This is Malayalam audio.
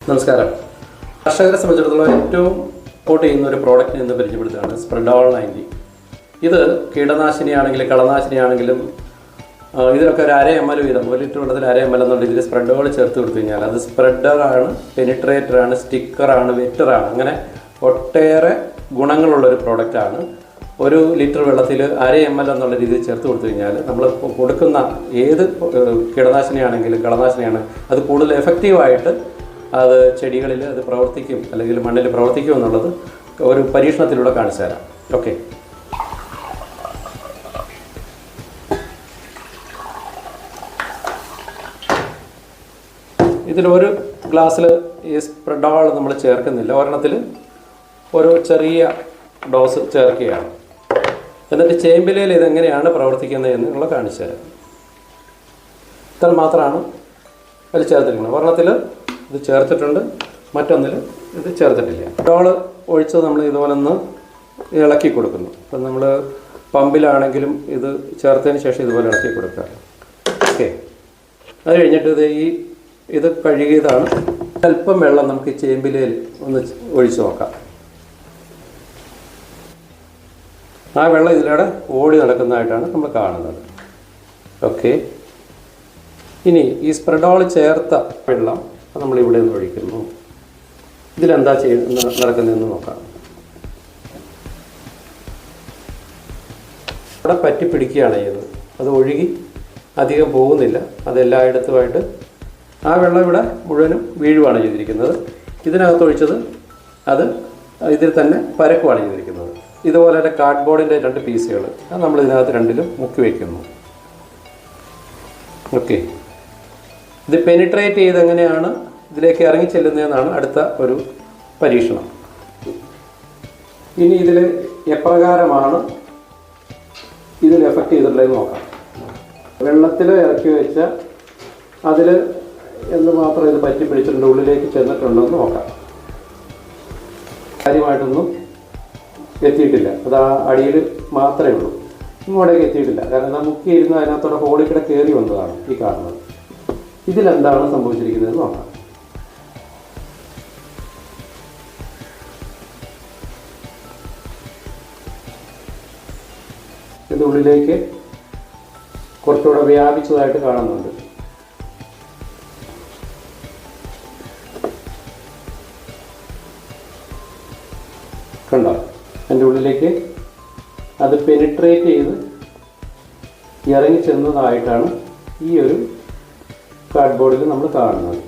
നമസ്കാരം. കർഷകരെ സംബന്ധിച്ചിടത്തോളം ഏറ്റവും സപ്പോർട്ട് ചെയ്യുന്ന ഒരു പ്രോഡക്റ്റ് എന്ന് പരിചയപ്പെടുത്തുകയാണ് സ്പ്രെഡോൾ 90. ഇത് കീടനാശിനിയാണെങ്കിലും കളനാശിനിയാണെങ്കിലും ഇതിലൊക്കെ ഒരു 1/2 ml വീതം 1 ലിറ്റർ വെള്ളത്തിൽ 1/2 ml എന്നുള്ള ഇതിൽ സ്പ്രെഡോൾ ചേർത്ത് കൊടുത്തു കഴിഞ്ഞാൽ അത് സ്പ്രെഡറാണ്, പെനിട്രേറ്ററാണ്, സ്റ്റിക്കറാണ്, വെറ്ററാണ്, അങ്ങനെ ഒട്ടേറെ ഗുണങ്ങളുള്ളൊരു പ്രോഡക്റ്റാണ്. 1 ലിറ്റർ വെള്ളത്തിൽ 1/2 ml എന്നുള്ള രീതിയിൽ ചേർത്ത് കൊടുത്തു കഴിഞ്ഞാൽ നമ്മൾ കൊടുക്കുന്ന ഏത് കീടനാശിനിയാണെങ്കിലും കളനാശിനിയാണ് അത് കൂടുതൽ എഫക്റ്റീവായിട്ട് അത് ചെടികളിൽ അത് പ്രവർത്തിക്കും അല്ലെങ്കിൽ മണ്ണിൽ പ്രവർത്തിക്കും എന്നുള്ളത് ഒരു പരീക്ഷണത്തിലൂടെ കാണിച്ചു തരാം. ഓക്കെ, ഇതിലൊരു ഗ്ലാസ്സിൽ ഈ സ്പ്രെഡോൾ നമ്മൾ ചേർക്കുന്നില്ല, ഒരെണ്ണത്തിൽ ഒരു ചെറിയ ഡോസ് ചേർക്കുകയാണ്. എന്നിട്ട് ചേമ്പിലയിൽ ഇതെങ്ങനെയാണ് പ്രവർത്തിക്കുന്നത് എന്നുള്ള കാണിച്ചു തരാം. ഇത്ര മാത്രമാണ് അതിൽ ചേർത്തിരിക്കുന്നത്. ഒരെണ്ണത്തിൽ ഇത് ചേർത്തിട്ടുണ്ട്, മറ്റൊന്നിൽ ഇത് ചേർത്തിട്ടില്ല. സ്പ്രെഡോൾ ഒഴിച്ചത് നമ്മൾ ഇതുപോലെ ഒന്ന് ഇളക്കി കൊടുക്കുന്നു. അപ്പം നമ്മൾ പമ്പിലാണെങ്കിലും ഇത് ചേർത്തതിന് ശേഷം ഇതുപോലെ ഇളക്കി കൊടുക്കുക. ഓക്കെ, അത് കഴിഞ്ഞിട്ട് ഇത് കഴുകിയതാണ്. അല്പം വെള്ളം നമുക്ക് ഈ ചേമ്പിലയിൽ ഒന്ന് ഒഴിച്ച് നോക്കാം. ആ വെള്ളം ഇതിലൂടെ ഓടി നടക്കുന്നതായിട്ടാണ് നമ്മൾ കാണുന്നത്. ഓക്കെ, ഇനി ഈ സ്പ്രെഡോൾ ചേർത്ത വെള്ളം നമ്മളിവിടെ നിന്ന് ഒഴിക്കുന്നു. ഇതിലെന്താ നടക്കുന്നതെന്ന് നോക്കാം. ഇവിടെ പറ്റി പിടിക്കുകയാണ് ചെയ്യുന്നത്. അത് ഒഴുകി അധികം പോകുന്നില്ല, അതെല്ലായിടത്തുമായിട്ട് ആ വെള്ളം ഇവിടെ മുഴുവനും വീഴുവാണ് ചെയ്തിരിക്കുന്നത്. ഇതിനകത്തൊഴിച്ചത് അത് ഇതിൽ തന്നെ പരക്കുവാണ് ചെയ്തിരിക്കുന്നത്. ഇതുപോലെ തന്നെ കാർഡ്ബോർഡിൻ്റെ 2 പീസുകൾ അത് നമ്മൾ ഇതിനകത്ത് രണ്ടിലും മുക്കി വയ്ക്കുന്നു. ഓക്കെ, ഇത് പെനിട്രേറ്റ് ചെയ്ത് എങ്ങനെയാണ് ഇതിലേക്ക് ഇറങ്ങി ചെല്ലുന്നതെന്നാണ് അടുത്ത ഒരു പരീക്ഷണം. ഇനി ഇതിൽ എപ്രകാരമാണ് ഇതിൽ എഫക്റ്റ് ചെയ്തിട്ടുള്ളതെന്ന് നോക്കാം. വെള്ളത്തിൽ ഇറക്കി വെച്ച അതിൽ എന്തുമാത്രം ഇത് പറ്റി പിടിച്ചിട്ടുണ്ട്, ഉള്ളിലേക്ക് ചെന്നിട്ടുണ്ടോ എന്ന് നോക്കാം. കാര്യമായിട്ടൊന്നും എത്തിയിട്ടില്ല, അത് ആ അടിയിൽ മാത്രമേ ഉള്ളൂ, ഇങ്ങോട്ടേക്ക് എത്തിയിട്ടില്ല. കാരണം മുക്കിയിരുന്ന് അതിനകത്തോടെ ഹോളിൽ കയറി വന്നതാണ് ഈ കാണുന്നത്. ഇതിലെന്താണ് സംഭവിച്ചിരിക്കുന്നതെന്ന് നോക്കാം. ഇത് ഉള്ളിലേക്ക് കുറച്ചുകൂടെ വ്യാപിച്ചതായിട്ട് കാണുന്നുണ്ട്. കണ്ടോ, അതിൻ്റെ ഉള്ളിലേക്ക് അത് പെനിട്രേറ്റ് ചെയ്ത് ഇറങ്ങി ചെന്നതായിട്ടാണ് ഈ ഒരു കാർഡ്ബോർഡിൽ നമ്മൾ കാണുന്നത്.